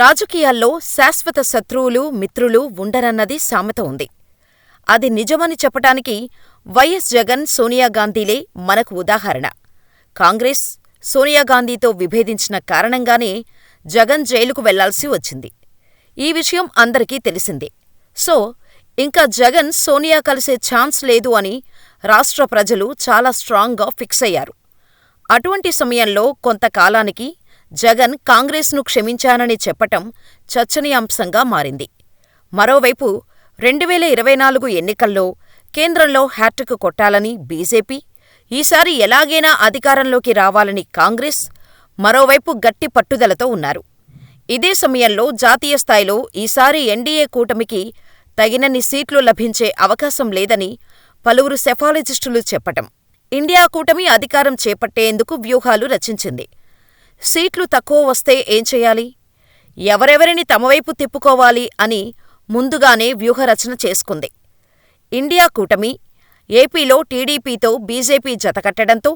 రాజకీయాల్లో శాశ్వత శత్రువులు, మిత్రులు ఉండరన్నది సామెత ఉంది. అది నిజమని చెప్పటానికి వైఎస్ జగన్, సోనియాగాంధీలే మనకు ఉదాహరణ. కాంగ్రెస్, సోనియాగాంధీతో విభేదించిన కారణంగానే జగన్ జైలుకు వెళ్లాల్సి వచ్చింది. ఈ విషయం అందరికీ తెలిసిందే. సో, ఇంక జగన్, సోనియా కలిసే ఛాన్స్ లేదు అని రాష్ట్ర ప్రజలు చాలా స్ట్రాంగ్గా ఫిక్స్ అయ్యారు. అటువంటి సమయంలో కొంతకాలానికి జగన్ కాంగ్రెస్ను క్షమించానని చెప్పటం చర్చనీయాంశంగా మారింది. మరోవైపు 2024 ఎన్నికల్లో కేంద్రంలో హ్యాట్రిక్ కొట్టాలని బీజేపీ, ఈసారి ఎలాగైనా అధికారంలోకి రావాలని కాంగ్రెస్ మరోవైపు గట్టి పట్టుదలతో ఉన్నారు. ఇదే సమయంలో జాతీయ స్థాయిలో ఈసారి ఎన్డీఏ కూటమికి తగినన్ని సీట్లు లభించే అవకాశం లేదని పలువురు సెఫాలజిస్టులు చెప్పటం, ఇండియా కూటమి అధికారం చేపట్టేందుకు వ్యూహాలు రచించింది. సీట్లు తక్కువ వస్తే ఏం చెయ్యాలి, ఎవరెవరిని తమవైపు తిప్పుకోవాలి అని ముందుగానే వ్యూహరచన చేసుకుంది. ఇండియా కూటమి ఏపీలో టీడీపీతో బీజేపీ జతకట్టడంతో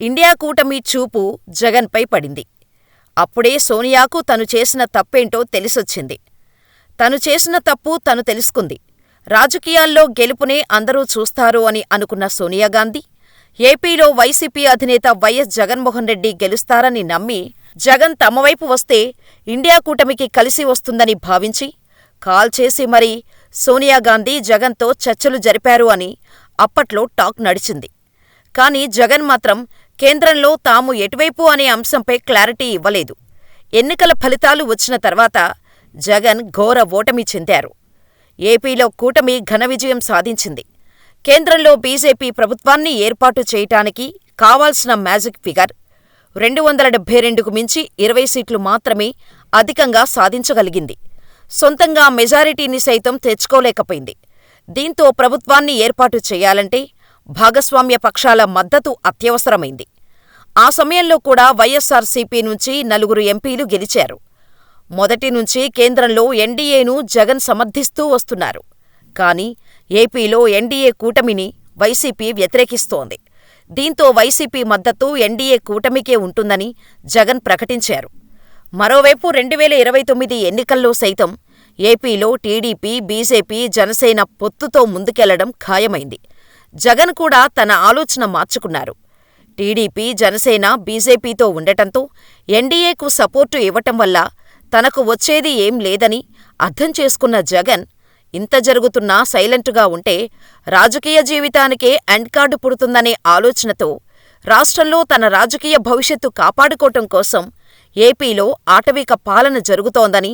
ఇండియా కూటమి చూపు జగన్పై పడింది. అప్పుడే సోనియాకు తను చేసిన తప్పేంటో తెలిసొచ్చింది. తను చేసిన తప్పు తను తెలుసుకుంది. రాజకీయాల్లో గెలుపునే అందరూ చూస్తారు అని అనుకున్న సోనియాగాంధీ, ఏపీలో వైసీపీ అధినేత వైఎస్ జగన్మోహన్ రెడ్డి గెలుస్తారని నమ్మి, జగన్ తమవైపు వస్తే ఇండియా కూటమికి కలిసి వస్తుందని భావించి కాల్ చేసి మరీ సోనియాగాంధీ జగన్తో చర్చలు జరిపారు అని అప్పట్లో టాక్ నడిచింది. కానీ జగన్ మాత్రం కేంద్రంలో తాము ఎటువైపు అనే అంశంపై క్లారిటీ ఇవ్వలేదు. ఎన్నికల ఫలితాలు వచ్చిన తర్వాత జగన్ ఘోర ఓటమి చెందారు. ఏపీలో కూటమి ఘన విజయం సాధించింది. కేంద్రంలో బీజేపీ ప్రభుత్వాన్ని ఏర్పాటు చేయటానికి కావాల్సిన మ్యాజిక్ ఫిగర్ 272కు మించి 20 సీట్లు మాత్రమే అధికంగా సాధించగలిగింది. సొంతంగా మెజారిటీని సైతం తెచ్చుకోలేకపోయింది. దీంతో ప్రభుత్వాన్ని ఏర్పాటు చేయాలంటే భాగస్వామ్య పక్షాల మద్దతు అత్యవసరమైంది. ఆ సమయంలో కూడా వైఎస్సార్సీపీ నుంచి 4 ఎంపీలు గెలిచారు. మొదటి నుంచి కేంద్రంలో ఎన్డీఏను జగన్ సమర్థిస్తూ వస్తున్నారు. కానీ ఏపీలో ఎన్డీఏ కూటమిని వైసీపీ వ్యతిరేకిస్తోంది. దీంతో వైసీపీ మద్దతు ఎన్డీఏ కూటమికే ఉంటుందని జగన్ ప్రకటించారు. మరోవైపు 2029 ఎన్నికల్లో సైతం ఏపీలో టీడీపీ, బీజేపీ, జనసేన పొత్తుతో ముందుకెళ్లడం ఖాయమైంది. జగన్ కూడా తన ఆలోచన మార్చుకున్నారు. టీడీపీ, జనసేన బీజేపీతో ఉండటంతో ఎన్డీఏకు సపోర్టు ఇవ్వటం వల్ల తనకు వచ్చేది ఏం లేదని అర్థం చేసుకున్న జగన్, ఇంత జరుగుతున్నా సైలెంటుగా ఉంటే రాజకీయ జీవితానికే ఎండ్ కార్డు పుడుతుందనే ఆలోచనతో రాష్ట్రంలో తన రాజకీయ భవిష్యత్తు కాపాడుకోవటం కోసం ఏపీలో ఆటవిక పాలన జరుగుతోందని,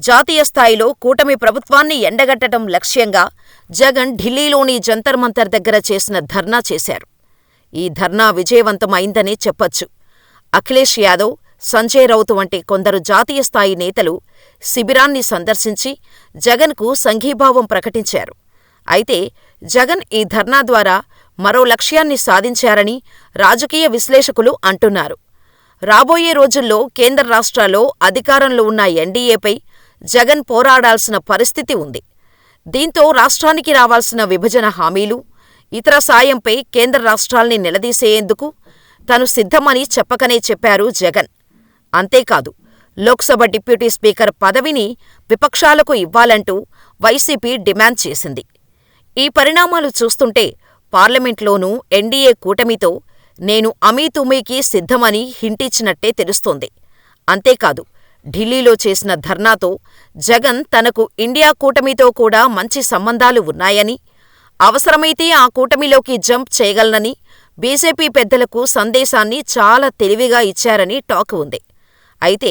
జాతీయ స్థాయిలో కూటమి ప్రభుత్వాన్ని ఎండగట్టడం లక్ష్యంగా జగన్ ఢిల్లీలోని జంతర్ మంతర్ దగ్గర చేసిన ధర్నా చేశారు. ఈ ధర్నా విజయవంతం అయిందనే చెప్పొచ్చు. అఖిలేష్ యాదవ్, సంజయ్ రౌత్ వంటి కొందరు జాతీయ స్థాయి నేతలు శిబిరాన్ని సందర్శించి జగన్కు సంఘీభావం ప్రకటించారు. అయితే జగన్ ఈ ధర్నా ద్వారా మరో లక్ష్యాన్ని సాధించారని రాజకీయ విశ్లేషకులు అంటున్నారు. రాబోయే రోజుల్లో కేంద్ర రాష్ట్రాల్లో అధికారంలో ఉన్న ఎన్డీఏపై జగన్ పోరాడాల్సిన పరిస్థితి ఉంది. దీంతో రాష్ట్రానికి రావాల్సిన విభజన హామీలు, ఇతర సాయంపై కేంద్ర రాష్ట్రాల్ని నిలదీసేందుకు తాను సిద్ధమని చెప్పకనే చెప్పారు జగన్. అంతేకాదు, లోక్సభ డిప్యూటీ స్పీకర్ పదవిని విపక్షాలకు ఇవ్వాలంటూ వైసీపీ డిమాండ్ చేసింది. ఈ పరిణామాలు చూస్తుంటే పార్లమెంట్లోనూ ఎన్డీఏ కూటమితో నేను అమీతుమీకి సిద్ధమని హింటిచ్చినట్టే తెలుస్తోంది. అంతేకాదు, ఢిల్లీలో చేసిన ధర్నాతో జగన్ తనకు ఇండియా కూటమితో కూడా మంచి సంబంధాలు ఉన్నాయని, అవసరమైతే ఆ కూటమిలోకి జంప్ చేయగలనని బీజేపీ పెద్దలకు సందేశాన్ని చాలా తెలివిగా ఇచ్చారని టాక్ ఉంది. అయితే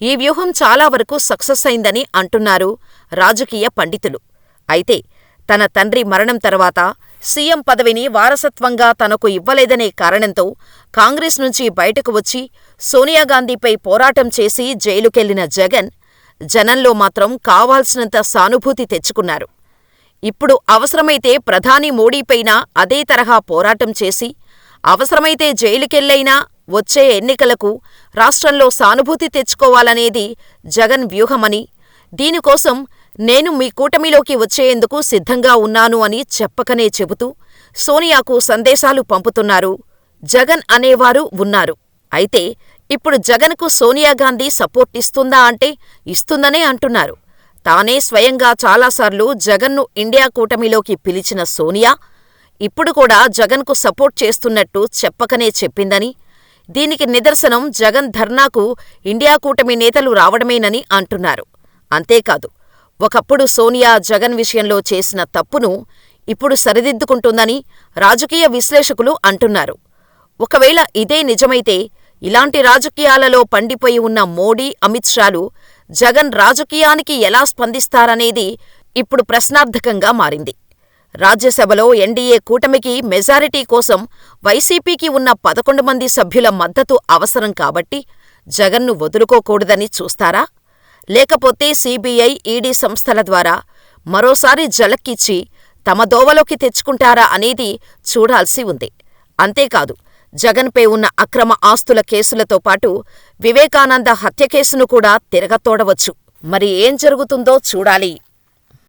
ఈ వ్యూహం చాలా వరకు సక్సెస్ అయిందని అంటున్నారు రాజకీయ పండితులు. అయితే తన తండ్రి మరణం తర్వాత సీఎం పదవిని వారసత్వంగా తనకు ఇవ్వలేదనే కారణంతో కాంగ్రెస్ నుంచి బయటకు వచ్చి సోనియాగాంధీపై పోరాటం చేసి జైలుకెళ్లిన జగన్, జనంలో మాత్రం కావాల్సినంత సానుభూతి తెచ్చుకున్నారు. ఇప్పుడు అవసరమైతే ప్రధాని మోడీపైనా అదే తరహా పోరాటం చేసి, అవసరమైతే జైలుకెళ్లైనా వచ్చే ఎన్నికలకు రాష్ట్రంలో సానుభూతి తెచ్చుకోవాలనేది జగన్ వ్యూహమని, దీనికోసం నేను మీ కూటమిలోకి వచ్చేందుకు సిద్ధంగా ఉన్నాను అని చెప్పకనే చెబుతూ సోనియాకు సందేశాలు పంపుతున్నారు. జగన్ అనేవారు ఉన్నారు. అయితే ఇప్పుడు జగన్కు సోనియాగాంధీ సపోర్ట్ ఇస్తుందా అంటే ఇస్తుందనే అంటున్నారు. తానే స్వయంగా చాలాసార్లు జగన్ను ఇండియా కూటమిలోకి పిలిచిన సోనియా ఇప్పుడు కూడా జగన్కు సపోర్ట్ చేస్తున్నట్టు చెప్పకనే చెప్పిందని, దీనికి నిదర్శనం జగన్ ధర్నాకు ఇండియా కూటమి నేతలు రావడమేనని అంటున్నారు. అంతేకాదు, ఒకప్పుడు సోనియా జగన్ విషయంలో చేసిన తప్పును ఇప్పుడు సరిదిద్దుకుంటుందని రాజకీయ విశ్లేషకులు అంటున్నారు. ఒకవేళ ఇదే నిజమైతే ఇలాంటి రాజకీయాలలో పండిపోయి ఉన్న మోడీ, అమిత్ షాలు జగన్ రాజకీయానికి ఎలా స్పందిస్తారనేది ఇప్పుడు ప్రశ్నార్థకంగా మారింది. రాజ్యసభలో ఎన్డీఏ కూటమికి మెజారిటీ కోసం వైసీపీకి ఉన్న 11 మంది సభ్యుల మద్దతు అవసరం కాబట్టి జగన్ను వదులుకోకూడదని చూస్తారా? లేకపోతే సీబీఐ, ఈడీ సంస్థల ద్వారా మరోసారి ఝలక్కిచ్చి తమ దోవలోకి తెచ్చుకుంటారా అనేది చూడాల్సి ఉంది. అంతేకాదు, జగన్పై ఉన్న అక్రమ ఆస్తుల కేసులతో పాటు వివేకానంద హత్య కేసును కూడా తిరగతోడవచ్చు. మరి ఏం జరుగుతుందో చూడాలి.